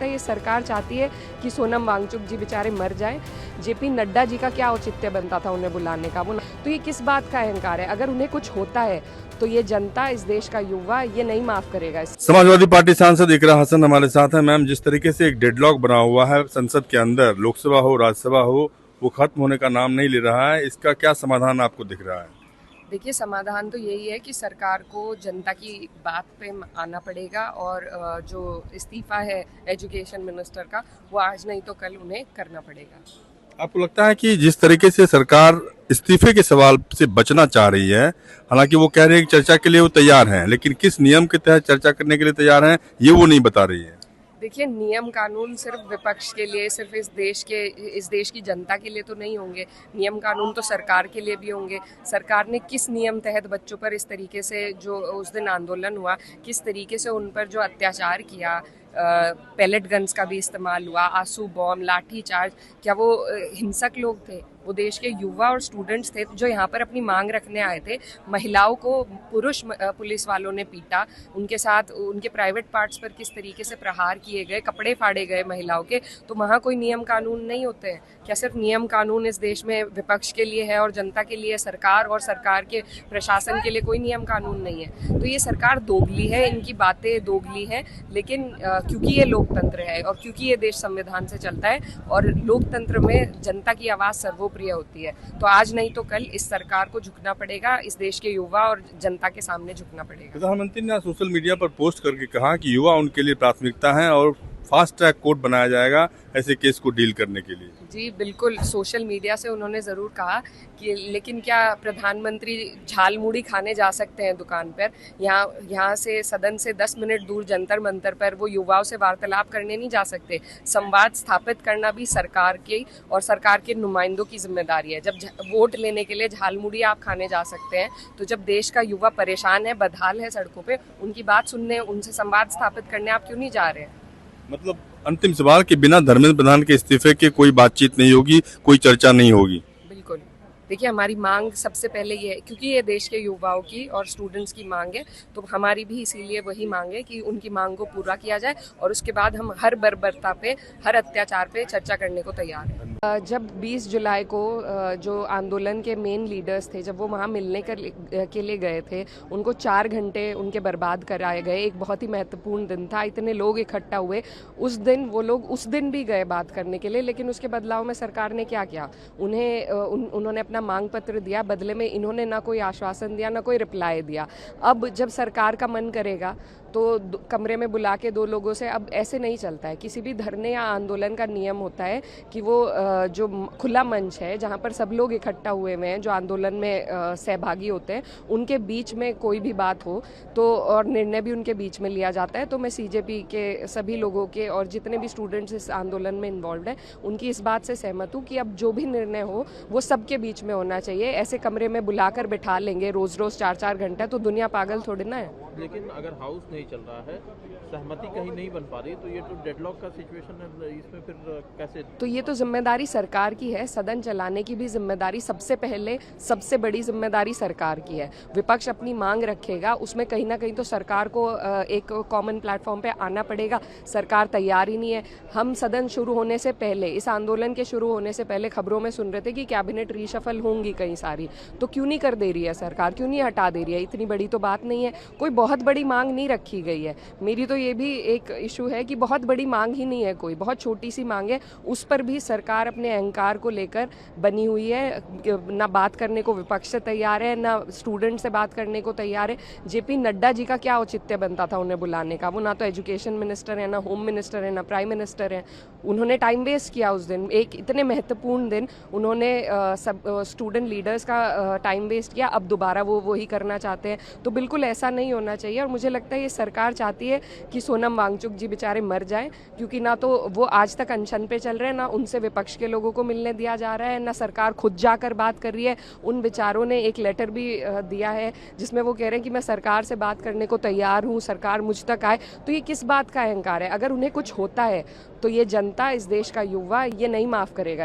लगता है ये सरकार चाहती है कि सोनम वांगचुक जी बेचारे मर जाएं। जेपी नड्डा जी का क्या औचित्य बनता था उन्हें बुलाने का? वो तो ये किस बात का अहंकार है? अगर उन्हें कुछ होता है तो ये जनता, इस देश का युवा ये नहीं माफ करेगा। समाजवादी पार्टी सांसद इकरा हसन हमारे साथ हैं। मैम, जिस तरीके से एक डेडलॉक बना हुआ है संसद के अंदर, लोकसभा हो राज्यसभा हो, वो खत्म होने का नाम नहीं ले रहा है, इसका क्या समाधान आपको दिख रहा है? देखिए, समाधान तो यही है कि सरकार को जनता की बात पे आना पड़ेगा और जो इस्तीफा है एजुकेशन मिनिस्टर का, वो आज नहीं तो कल उन्हें करना पड़ेगा। आपको लगता है कि जिस तरीके से सरकार इस्तीफे के सवाल से बचना चाह रही है, हालांकि वो कह रही है कि चर्चा के लिए वो तैयार हैं, लेकिन किस नियम के तहत चर्चा करने के लिए तैयार हैं ये वो नहीं बता रही है? देखिए, नियम कानून सिर्फ विपक्ष के लिए, सिर्फ इस देश की जनता के लिए तो नहीं होंगे। नियम कानून तो सरकार के लिए भी होंगे। सरकार ने किस नियम तहत बच्चों पर इस तरीके से, जो उस दिन आंदोलन हुआ, किस तरीके से उन पर जो अत्याचार किया, पैलेट गन्स का भी इस्तेमाल हुआ, आंसू बॉम्ब, लाठी चार्ज, क्या वो हिंसक लोग थे? वो देश के युवा और स्टूडेंट्स थे जो यहाँ पर अपनी मांग रखने आए थे। महिलाओं को पुरुष पुलिस वालों ने पीटा, उनके साथ उनके प्राइवेट पार्ट्स पर किस तरीके से प्रहार किए गए, कपड़े फाड़े गए महिलाओं के। तो वहाँ कोई नियम कानून नहीं होते हैं क्या? सिर्फ नियम कानून इस देश में विपक्ष के लिए है और जनता के लिए सरकार और सरकार के प्रशासन के लिए कोई नियम कानून नहीं है? तो ये सरकार दोगली है, इनकी बातें दोगली हैं। लेकिन क्योंकि ये लोकतंत्र है और क्योंकि ये देश संविधान से चलता है और लोकतंत्र में जनता की आवाज़ सर्वोप्रिय होती है, तो आज नहीं तो कल इस सरकार को झुकना पड़ेगा, इस देश के युवा और जनता के सामने झुकना पड़ेगा। प्रधानमंत्री ने सोशल मीडिया पर पोस्ट करके कहा कि युवा उनके लिए प्राथमिकता है और फास्ट ट्रैक कोर्ट बनाया जाएगा ऐसे केस को डील करने के लिए। जी बिल्कुल, सोशल मीडिया से उन्होंने ज़रूर कहा कि लेकिन क्या प्रधानमंत्री झाल मुड़ी खाने जा सकते हैं दुकान पर? यहाँ से सदन से 10 मिनट दूर जंतर मंतर पर वो युवाओं से वार्तालाप करने नहीं जा सकते? संवाद स्थापित करना भी सरकार की और सरकार के नुमाइंदों की जिम्मेदारी है। जब वोट लेने के लिए झाल मुड़ी आप खाने जा सकते हैं, तो जब देश का युवा परेशान है, बदहाल है सड़कों पर, उनकी बात सुनने, उनसे संवाद स्थापित करने आप क्यों नहीं जा रहे हैं? मतलब अंतिम सवाल कि बिना धर्मेंद्र प्रधान के इस्तीफे के कोई बातचीत नहीं होगी, कोई चर्चा नहीं होगी? बिल्कुल। देखिए, हमारी मांग सबसे पहले ये है, क्योंकि ये देश के युवाओं की और स्टूडेंट्स की मांग है, तो हमारी भी इसीलिए वही मांग है कि उनकी मांग को पूरा किया जाए और उसके बाद हम हर बर्बरता पे, हर अत्याचार पे चर्चा करने को तैयार हैं। जब 20 जुलाई को जो आंदोलन के मेन लीडर्स थे, जब वो वहाँ मिलने के लिए गए थे, उनको 4 घंटे उनके बर्बाद कराए गए। एक बहुत ही महत्वपूर्ण दिन था, इतने लोग इकट्ठा हुए उस दिन, वो लोग उस दिन भी गए बात करने के लिए, लेकिन उसके बदलाव में सरकार ने क्या किया? उन्होंने अपना मांग पत्र दिया, बदले में इन्होंने ना कोई आश्वासन दिया, ना कोई रिप्लाई दिया। अब जब सरकार का मन करेगा तो कमरे में बुला के 2 लोगों से, अब ऐसे नहीं चलता है। किसी भी धरने या आंदोलन का नियम होता है कि वो जो खुला मंच है, जहाँ पर सब लोग इकट्ठा हुए हुए हैं, जो आंदोलन में सहभागी होते हैं, उनके बीच में कोई भी बात हो तो, और निर्णय भी उनके बीच में लिया जाता है। तो मैं सीजेपी के सभी लोगों के और जितने भी स्टूडेंट्स इस आंदोलन में इन्वॉल्व हैं, उनकी इस बात से सहमत हूँ कि अब जो भी निर्णय हो वो सबके बीच में होना चाहिए। ऐसे कमरे में बुलाकर बिठा लेंगे रोज 4-4 घंटे, तो दुनिया पागल थोड़ी ना है। लेकिन अगर हाउस नहीं चल रहा है, सहमति कहीं नहीं बन पा रही, तो ये तो डेडलॉक का सिचुएशन है, इसमें फिर कैसे? तो ये तो जिम्मेदारी सरकार की है, सदन चलाने की भी जिम्मेदारी सबसे पहले, सबसे बड़ी जिम्मेदारी सरकार की है। विपक्ष अपनी मांग रखेगा, उसमें कहीं ना कहीं तो सरकार को एक कॉमन प्लेटफॉर्म पे आना पड़ेगा। सरकार तैयार ही नहीं है। हम सदन शुरू होने से पहले, इस आंदोलन के शुरू होने से पहले खबरों में सुन रहे थे कि कैबिनेट रीशफल होंगी कई सारी, तो क्यों नहीं कर दे रही है सरकार? क्यों नहीं हटा दे रही है? इतनी बड़ी तो बात नहीं है, कोई बहुत बड़ी मांग नहीं रखी गई है। मेरी तो ये भी एक इशू है कि बहुत बड़ी मांग ही नहीं है, कोई बहुत छोटी सी मांग है, उस पर भी सरकार अपने अहंकार को लेकर बनी हुई है। ना बात करने को विपक्ष से तैयार है, ना स्टूडेंट से बात करने को तैयार है। जेपी नड्डा जी का क्या औचित्य बनता था उन्हें बुलाने का? वो ना तो एजुकेशन मिनिस्टर है, ना होम मिनिस्टर है, ना प्राइम मिनिस्टर है। उन्होंने टाइम वेस्ट किया उस दिन, एक इतने महत्वपूर्ण दिन उन्होंने सब स्टूडेंट लीडर्स का टाइम वेस्ट किया। अब दोबारा वो वही करना चाहते हैं, तो बिल्कुल ऐसा नहीं होना चाहिए। और मुझे लगता है ये सरकार चाहती है कि सोनम वांगचुक जी बेचारे मर जाएं, क्योंकि ना तो वो आज तक अनशन पे चल रहे हैं, ना उनसे विपक्ष के लोगों को मिलने दिया जा रहा है, ना सरकार खुद जाकर बात कर रही है। उन बेचारों ने एक लेटर भी दिया है जिसमें वो कह रहे हैं कि मैं सरकार से बात करने को तैयार हूँ, सरकार मुझ तक आए। तो ये किस बात का अहंकार है? अगर उन्हें कुछ होता है तो ये जनता, इस देश का युवा ये नहीं माफ करेगा।